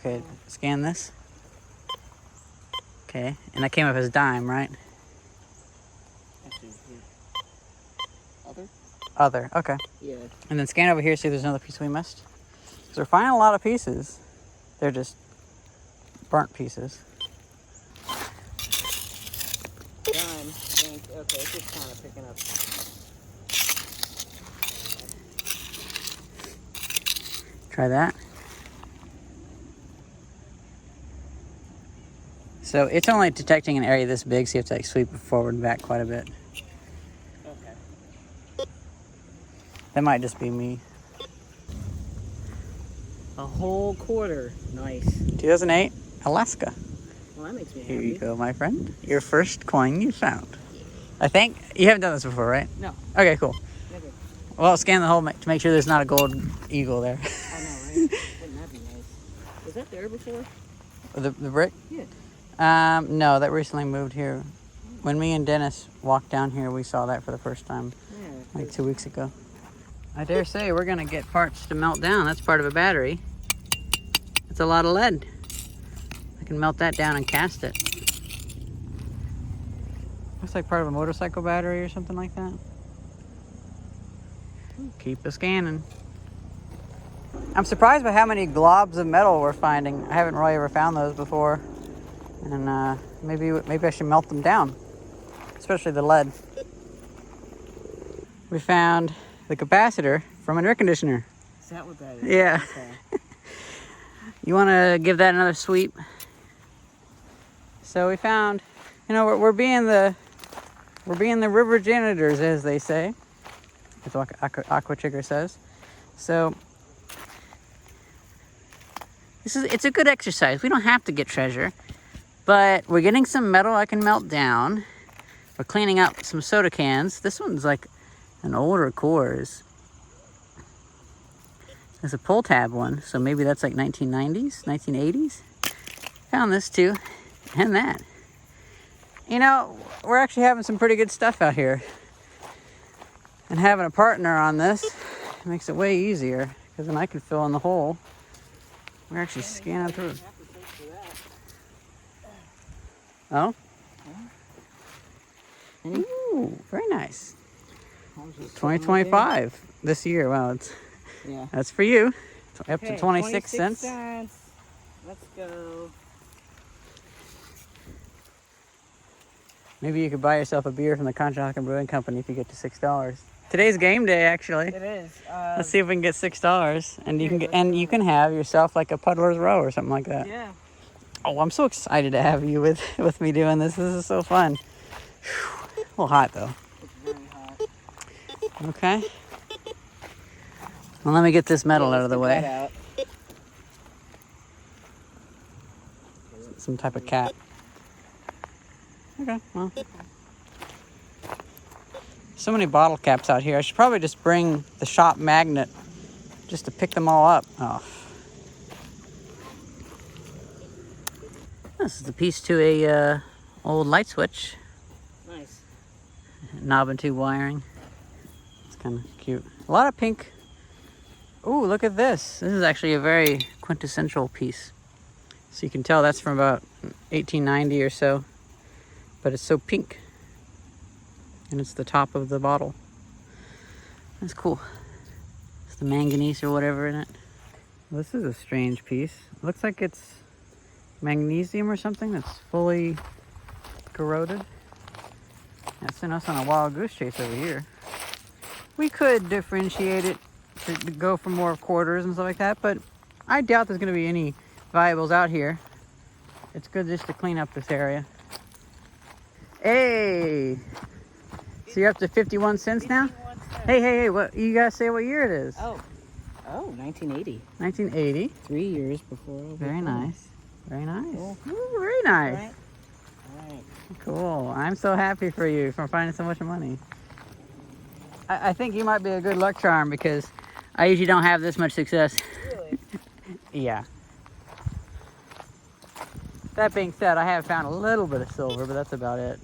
Okay, scan this. Okay, and that came up as dime, right? Actually, here. Other? Other, okay. Yeah. And then scan over here, see if there's another piece we missed. So we're finding a lot of pieces. They're just burnt pieces. Done. Okay, it's just kind of picking up. Try that. So it's only detecting an area this big, so you have to like sweep it forward and back quite a bit. Okay. That might just be me. A whole quarter. Nice. 2008, Alaska. Well, that makes me Here happy. you go, my friend. Your first coin you found. I think you haven't done this before, right? No. Okay, cool. Never. Well, scan the hole to make sure there's not a gold eagle there. I know, right? Wouldn't that be nice? Was that there before? The brick? Yeah. No, that recently moved here. When me and Dennis walked down here, we saw that for the first time, Yeah. like 2 weeks ago. I dare say we're gonna get parts to melt down. That's part of a battery. That's a lot of lead. I can melt that down and cast it. Looks like part of a motorcycle battery or something like that. Keep a scanning. I'm surprised by how many globs of metal we're finding. I haven't really ever found those before. And maybe I should melt them down, especially the lead. We found the capacitor from an air conditioner. Is that what that is? Yeah. Okay. You want to give that another sweep? So we found, you know, we're being the river janitors, as they say. That's what Aqua Chigger says. So it's a good exercise. We don't have to get treasure, but we're getting some metal I can melt down. We're cleaning up some soda cans. This one's like an older Coors. There's a pull tab one, so maybe that's like 1990s, 1980s. Found this too, and that. You know, we're actually having some pretty good stuff out here. And having a partner on this makes it way easier, because then I can fill in the hole. We're actually scanning through. Oh? Ooh, very nice. 2025 this year. Wow, it's, Yeah. that's for you. Up Okay, to 26 cents. Let's go. Maybe you could buy yourself a beer from the Conshohocken Brewing Company if you get to $6. Today's game day, actually. It is. Let's see if we can get $6, and you can have yourself like a Puddler's Row or something like that. Yeah. Oh, I'm so excited to have you with me doing this. This is so fun. Whew. A little hot though. It's very hot. Okay. Well, let me get this metal out of the way. Out. Some type of cat. Okay, well. So many bottle caps out here. I should probably just bring the shop magnet just to pick them all up. Oh. This is the piece to a old light switch. Nice. Knob and tube wiring. It's kind of cute. A lot of pink. Ooh, look at this. This is actually a very quintessential piece. So you can tell that's from about 1890 or so. But it's so pink. And it's the top of the bottle. That's cool. It's the manganese or whatever in it. This is a strange piece. It looks like it's magnesium or something that's fully corroded. That's sent us on a wild goose chase over here. We could differentiate it to go for more quarters and stuff like that, but I doubt there's going to be any valuables out here. It's good just to clean up this area. Hey! So you're up to 51 cents now? 51 cents. Hey, what you gotta say what year it is? Oh, 1980. 1980. 3 years before. Very nice. Very nice. Cool. Ooh, very nice. All right. Cool. I'm so happy for you for finding so much money. I think you might be a good luck charm because I usually don't have this much success. Really? Yeah. That being said, I have found a little bit of silver, but that's about it.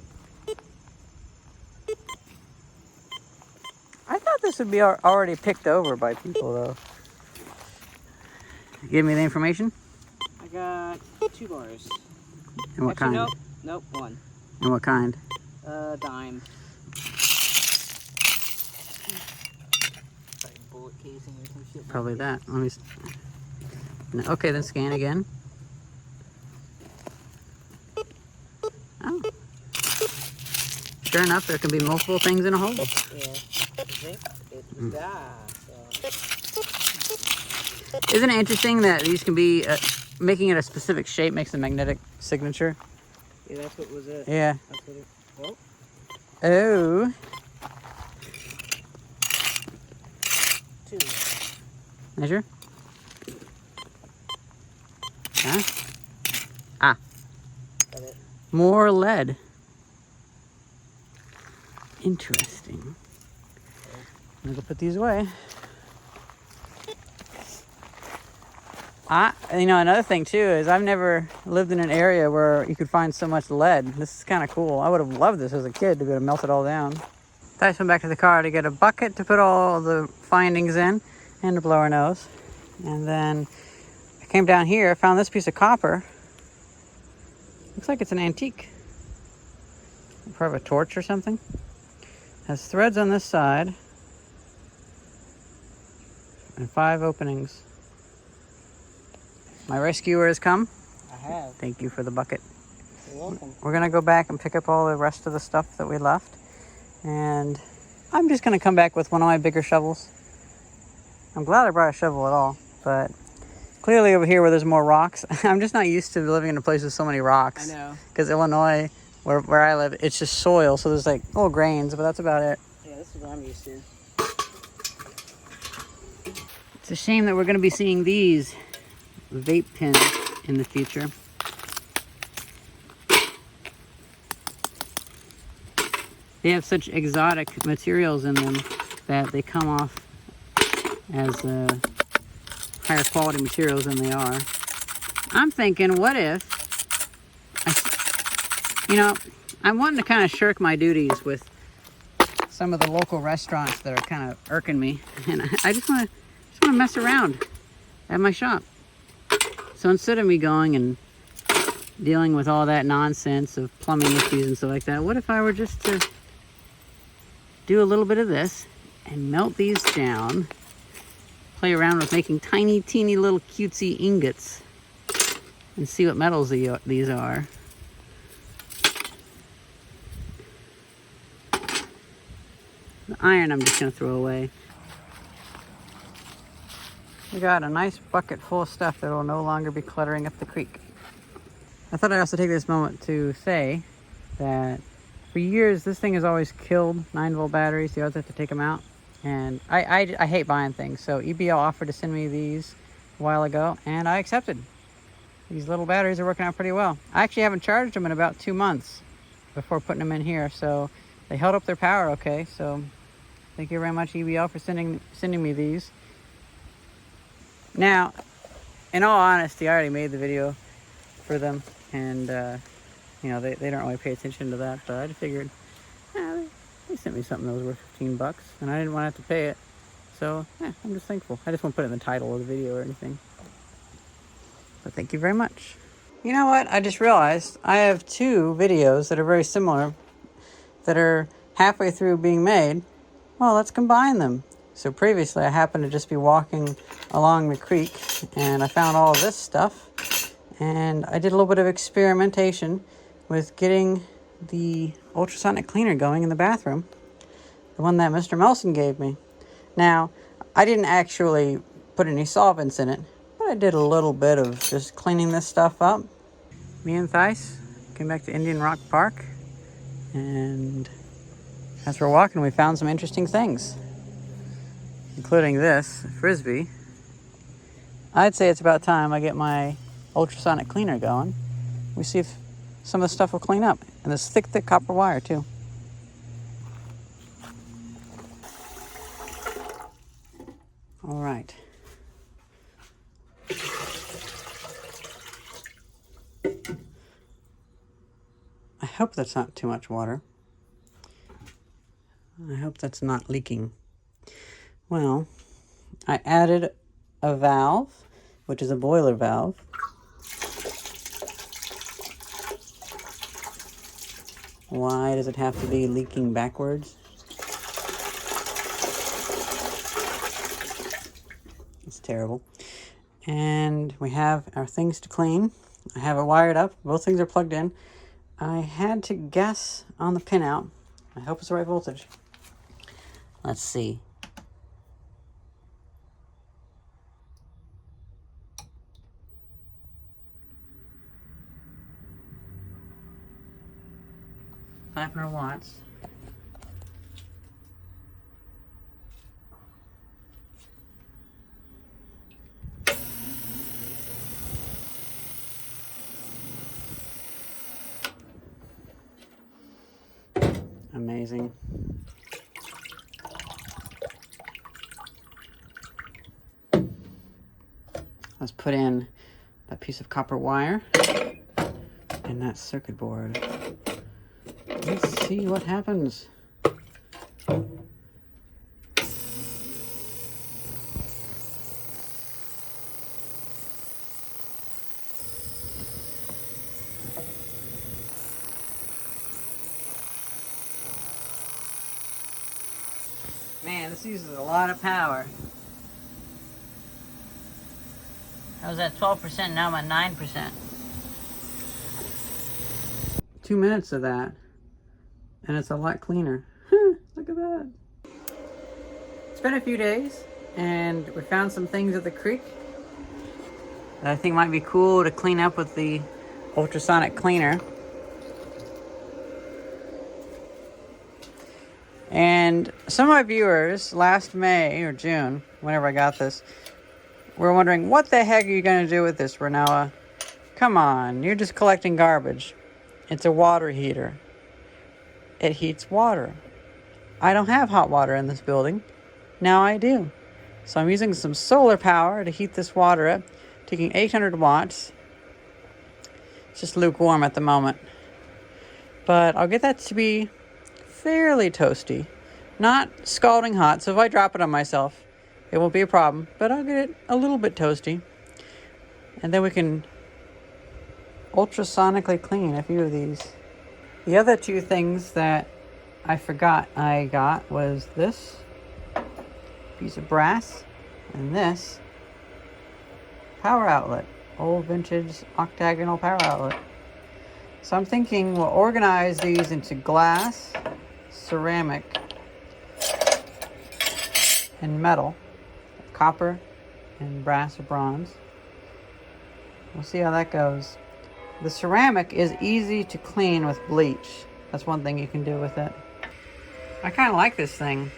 I thought this would be already picked over by people, though. Give me the information. I got 2 bars. And what kind? Nope, 1. And what kind? Dime. Like bullet casing or some shit. Probably that. Let me. No, okay, then scan again. Oh. Sure enough, there can be multiple things in a hole. Yeah. It was Isn't it interesting that these can be, making it a specific shape makes a magnetic signature? Yeah, that's what was it. Yeah. That's what it, oh. Oh. 2. Measure. Huh? Ah. Got it. More lead. Interesting. I'm gonna go put these away. You know, another thing too is I've never lived in an area where you could find so much lead. This is kind of cool. I would have loved this as a kid to be able to melt it all down. Thais went back to the car to get a bucket to put all the findings in and a blower nose. And then I came down here, found this piece of copper. Looks like it's an antique. Part of a torch or something. Has threads on this side and 5 openings. My rescuer has come. I have. Thank you for the bucket. You're welcome. We're gonna go back and pick up all the rest of the stuff that we left. And I'm just gonna come back with one of my bigger shovels. I'm glad I brought a shovel at all, but clearly over here where there's more rocks, I'm just not used to living in a place with so many rocks. I know. Because Illinois, where I live, it's just soil, so there's like little grains, but that's about it. Yeah, this is what I'm used to. It's a shame that we're gonna be seeing these vape pens in the future. They have such exotic materials in them that they come off as higher quality materials than they are. I'm thinking, what if, I'm wanting to kind of shirk my duties with some of the local restaurants that are kind of irking me, and I just want to mess around at my shop. So instead of me going and dealing with all that nonsense of plumbing issues and stuff like that, what if I were just to do a little bit of this and melt these down, play around with making tiny, teeny little cutesy ingots and see what metals these are. The iron I'm just going to throw away. We got a nice bucket full of stuff that will no longer be cluttering up the creek. I thought I'd also take this moment to say that for years this thing has always killed 9-volt batteries. You always have to take them out. And I hate buying things. So EBL offered to send me these a while ago and I accepted. These little batteries are working out pretty well. I actually haven't charged them in about 2 months before putting them in here. So they held up their power okay. So thank you very much EBL for sending me these. Now, in all honesty, I already made the video for them, and they don't really pay attention to that, but I just figured, they sent me something that was worth $15, and I didn't want to have to pay it, so I'm just thankful. I just won't put it in the title of the video or anything, but thank you very much. You know what? I just realized I have 2 videos that are very similar that are halfway through being made. Well, let's combine them. So previously I happened to just be walking along the creek and I found all of this stuff and I did a little bit of experimentation with getting the ultrasonic cleaner going in the bathroom, the one that Mr. Melson gave me. Now, I didn't actually put any solvents in it, but I did a little bit of just cleaning this stuff up. Me and Thais came back to Indian Rock Park, and as we're walking we found some interesting things, including this Frisbee. I'd say it's about time I get my ultrasonic cleaner going. We see if some of the stuff will clean up. And this thick copper wire too. All right. I hope that's not too much water. I hope that's not leaking. Well, I added a valve, which is a boiler valve. Why does it have to be leaking backwards? It's terrible. And we have our things to clean. I have it wired up. Both things are plugged in. I had to guess on the pinout. I hope it's the right voltage. Let's see. $500 watts. Amazing. Let's put in that piece of copper wire and that circuit board. Let's see what happens. Man, this uses a lot of power. I was at 12%, now I'm at 9%. 2 minutes of that, and it's a lot cleaner. Look at that. It's been a few days, and we found some things at the creek that I think might be cool to clean up with the ultrasonic cleaner. And some of my viewers last May or June, whenever I got this, were wondering, what the heck are you going to do with this, Renoa? Come on, you're just collecting garbage. It's a water heater. It heats water. I don't have hot water in this building. Now I do. So I'm using some solar power to heat this water up, taking 800 watts. It's just lukewarm at the moment. But I'll get that to be fairly toasty. Not scalding hot, so if I drop it on myself, it won't be a problem. But I'll get it a little bit toasty. And then we can ultrasonically clean a few of these. The other two things that I forgot I got was this piece of brass and this power outlet, old vintage octagonal power outlet. So I'm thinking we'll organize these into glass, ceramic, and metal, copper and brass or bronze. We'll see how that goes. The ceramic is easy to clean with bleach. That's one thing you can do with it. I kind of like this thing.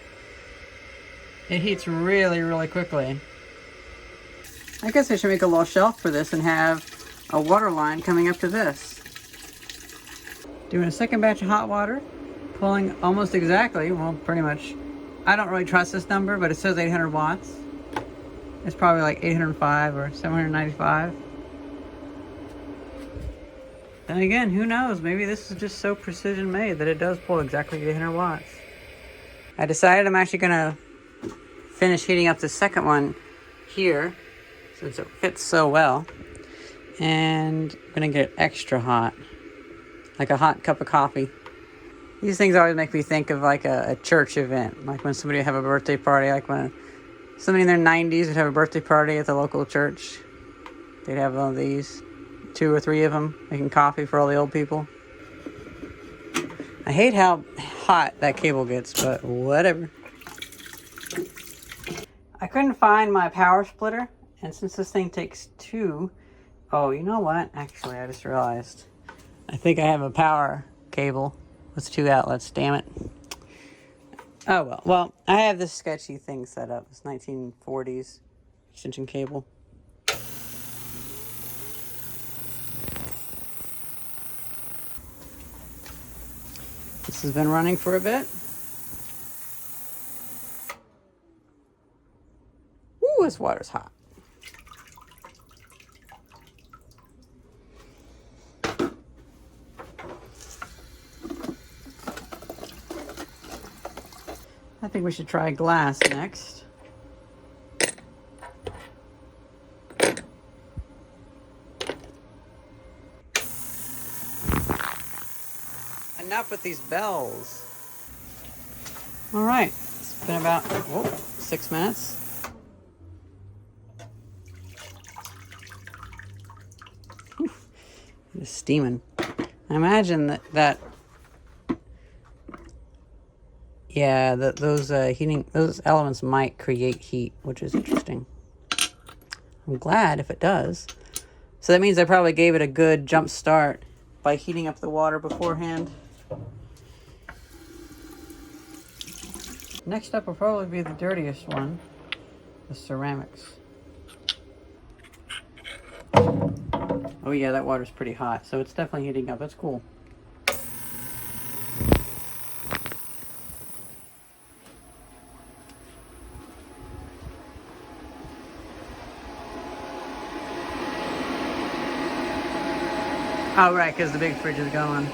It heats really, really quickly. I guess I should make a little shelf for this and have a water line coming up to this. Doing a second batch of hot water, pulling almost exactly, well, pretty much. I don't really trust this number, but it says 800 watts. It's probably like 805 or 795. Then again, who knows? Maybe this is just so precision made that it does pull exactly 800 watts. I decided I'm actually gonna finish heating up the second one here, since it fits so well. And I'm gonna get it extra hot, like a hot cup of coffee. These things always make me think of like a church event, like when somebody would have a birthday party, like when somebody in their 90s would have a birthday party at the local church. They'd have one of these, 2 or 3 of them, making coffee for all the old people. I hate how hot that cable gets, but whatever. I couldn't find my power splitter, and since this thing takes 2, oh, you know what? Actually, I just realized. I think I have a power cable with 2 outlets, damn it. Oh well. Well, I have this sketchy thing set up. It's 1940s extension cable. This has been running for a bit. Ooh, this water's hot. I think we should try glass next. up with these bells. All right, it's been about 6 minutes. It's steaming. I imagine that yeah, those those elements might create heat, which is interesting. I'm glad if it does. So that means I probably gave it a good jump start by heating up the water beforehand. Next up will probably be the dirtiest one, the ceramics. Oh yeah, that water's pretty hot, so it's definitely heating up. That's cool. Oh right, because the big fridge is going.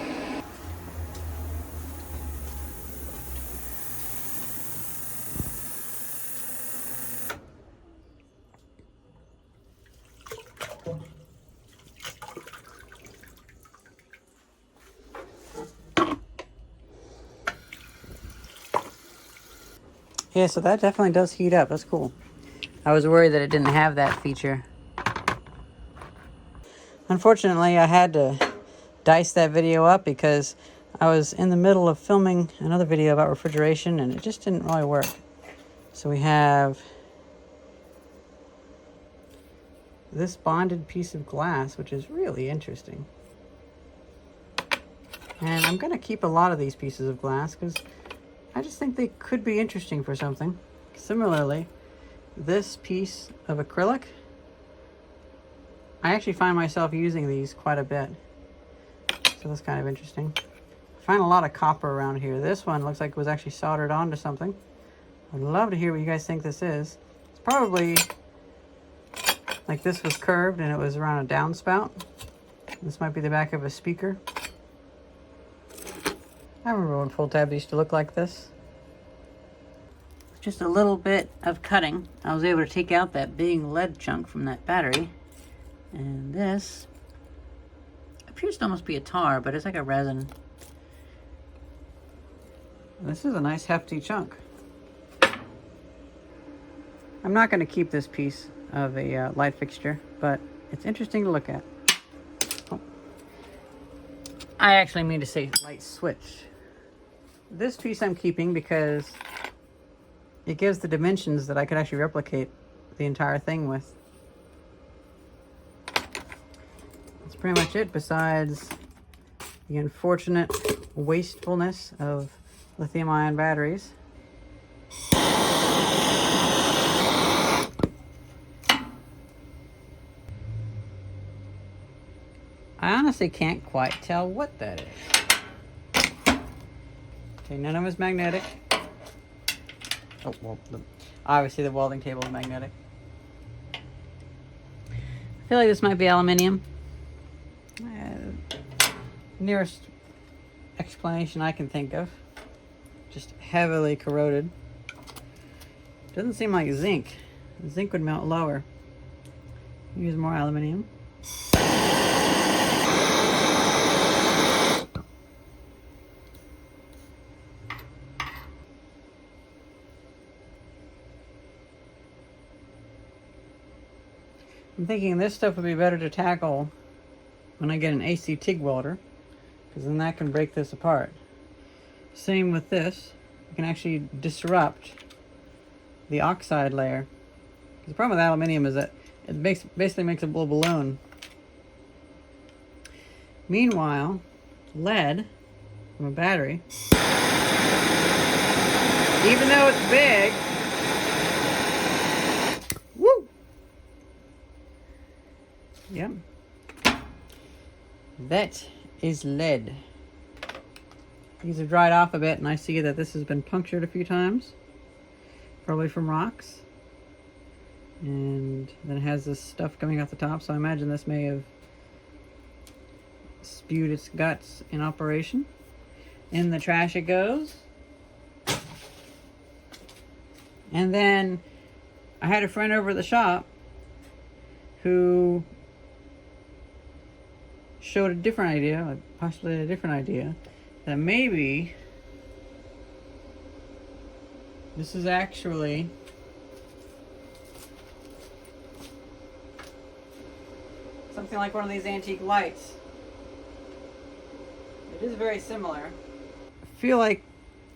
Yeah, so that definitely does heat up. That's cool. I was worried that it didn't have that feature. Unfortunately, I had to dice that video up because I was in the middle of filming another video about refrigeration and it just didn't really work. So we have this bonded piece of glass, which is really interesting. And I'm going to keep a lot of these pieces of glass because I just think they could be interesting for something. Similarly, this piece of acrylic, I actually find myself using these quite a bit. So that's kind of interesting. I find a lot of copper around here. This one looks like it was actually soldered onto something. I'd love to hear what you guys think this is. It's probably like this was curved and it was around a downspout. This might be the back of a speaker. I remember when full tab used to look like this. Just a little bit of cutting, I was able to take out that big lead chunk from that battery. And this appears to almost be a tar, but it's like a resin. This is a nice hefty chunk. I'm not going to keep this piece of a light fixture, but it's interesting to look at. Oh. I actually mean to say light switch. This piece I'm keeping because it gives the dimensions that I could actually replicate the entire thing with. That's pretty much it, besides the unfortunate wastefulness of lithium-ion batteries. I honestly can't quite tell what that is. Okay, none of it's magnetic. Oh, well, obviously the welding table is magnetic. I feel like this might be aluminium. Nearest explanation I can think of. Just heavily corroded. Doesn't seem like zinc. Zinc would melt lower. Use more aluminium. I'm thinking this stuff would be better to tackle when I get an AC TIG welder, because then that can break this apart. Same with this. You can actually disrupt the oxide layer. The problem with aluminium is that it basically makes a little balloon. Meanwhile, lead from a battery, even though it's big, woo! Yep. That is lead. These have dried off a bit, and I see that this has been punctured a few times, probably from rocks. And then it has this stuff coming off the top, so I imagine this may have spewed its guts in operation. In the trash it goes. And then I had a friend over at the shop who showed a different idea, possibly a different idea. that maybe this is actually something like one of these antique lights. It is very similar. I feel like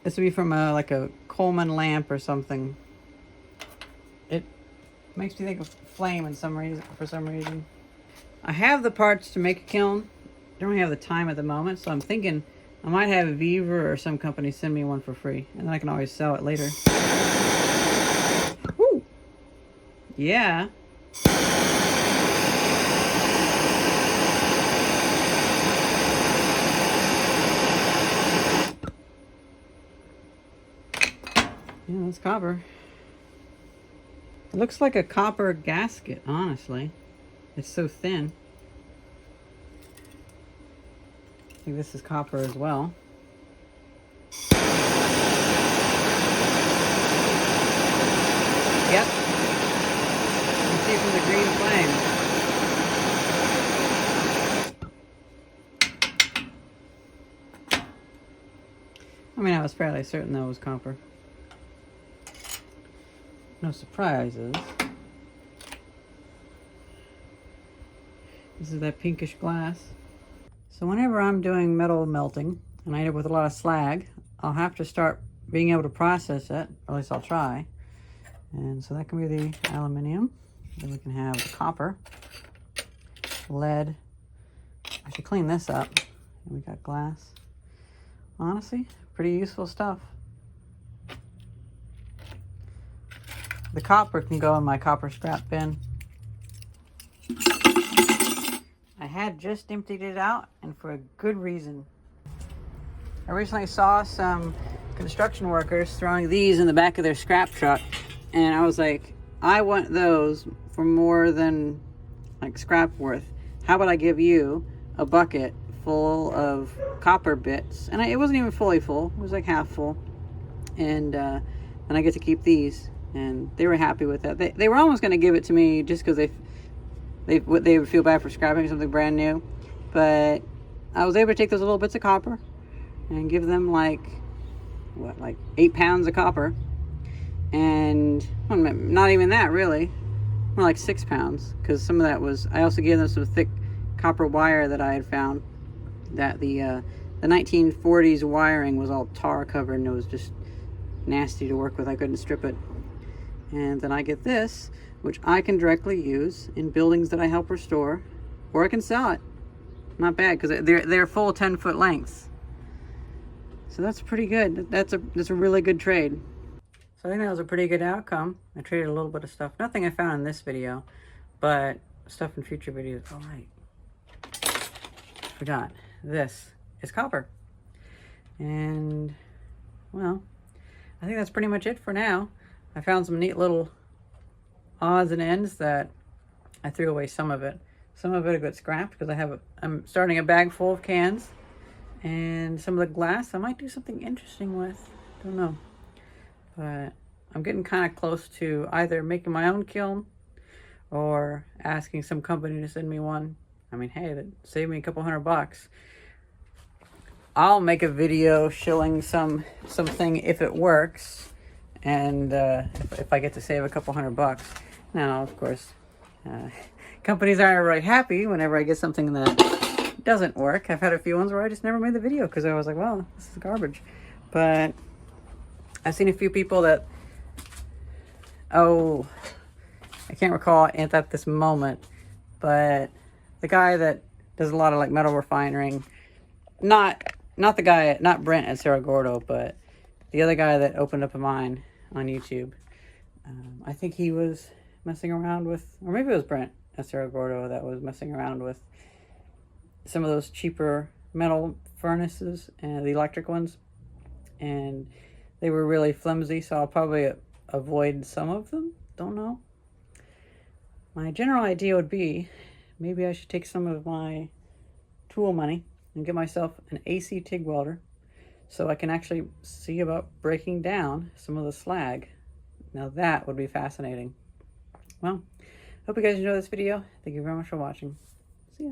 this would be from like a Coleman lamp or something. It makes me think of flame for some reason. I have the parts to make a kiln. Don't really have the time at the moment, so I'm thinking I might have Viver or some company send me one for free, and then I can always sell it later. Woo! Yeah. Yeah, that's copper. It looks like a copper gasket, honestly. It's so thin. I think this is copper as well. Yep. You can see from the green flame. I mean, I was fairly certain that was copper. No surprises. This is that pinkish glass. So whenever I'm doing metal melting, and I end up with a lot of slag, I'll have to start being able to process it, or at least I'll try. And so that can be the aluminium. Then we can have the copper, lead. I should clean this up. And we got glass. Honestly, pretty useful stuff. The copper can go in my copper scrap bin. I had just emptied it out, and for a good reason. I recently saw some construction workers throwing these in the back of their scrap truck, and I was like, I want those for more than like scrap worth. How about I give you a bucket full of copper bits? And it wasn't even fully full, it was like half full. And then I get to keep these. And they were happy with that. They were almost going to give it to me just because they would feel bad for scrapping something brand new. But I was able to take those little bits of copper and give them like 8 pounds of copper. And well, not even that really, more like 6 pounds, because some of that was, I also gave them some thick copper wire that I had found. That the 1940s wiring was all tar covered and it was just nasty to work with. I couldn't strip it. And then I get this, which I can directly use in buildings that I help restore, or I can sell it. Not bad, because they're full 10-foot lengths. So that's pretty good. That's a really good trade. So I think that was a pretty good outcome. I traded a little bit of stuff. Nothing I found in this video, but stuff in future videos. Oh, right. Forgot. This is copper. And, well, I think that's pretty much it for now. I found some neat little odds and ends that I threw away some of it. Some of it got scrapped because I'm starting a bag full of cans. And some of the glass I might do something interesting with. Don't know. But I'm getting kind of close to either making my own kiln or asking some company to send me one. I mean, hey, that saved me a couple $100. I'll make a video showing something if it works. And if I get to save a couple $100. Now, of course, companies aren't really happy whenever I get something that doesn't work. I've had a few ones where I just never made the video because I was like, well, this is garbage. But I've seen a few people that, I can't recall at this moment, but the guy that does a lot of like metal refining, not Brent at Cerro Gordo, but the other guy that opened up a mine on YouTube. I think he was messing around with, or maybe it was Brent at Cerro Gordo that was messing around with some of those cheaper metal furnaces and the electric ones, and they were really flimsy, so I'll probably avoid some of them. Don't know. My general idea would be maybe I should take some of my tool money and get myself an AC TIG welder so I can actually see about breaking down some of the slag. Now that would be fascinating. Well, hope you guys enjoyed this video. Thank you very much for watching. See ya.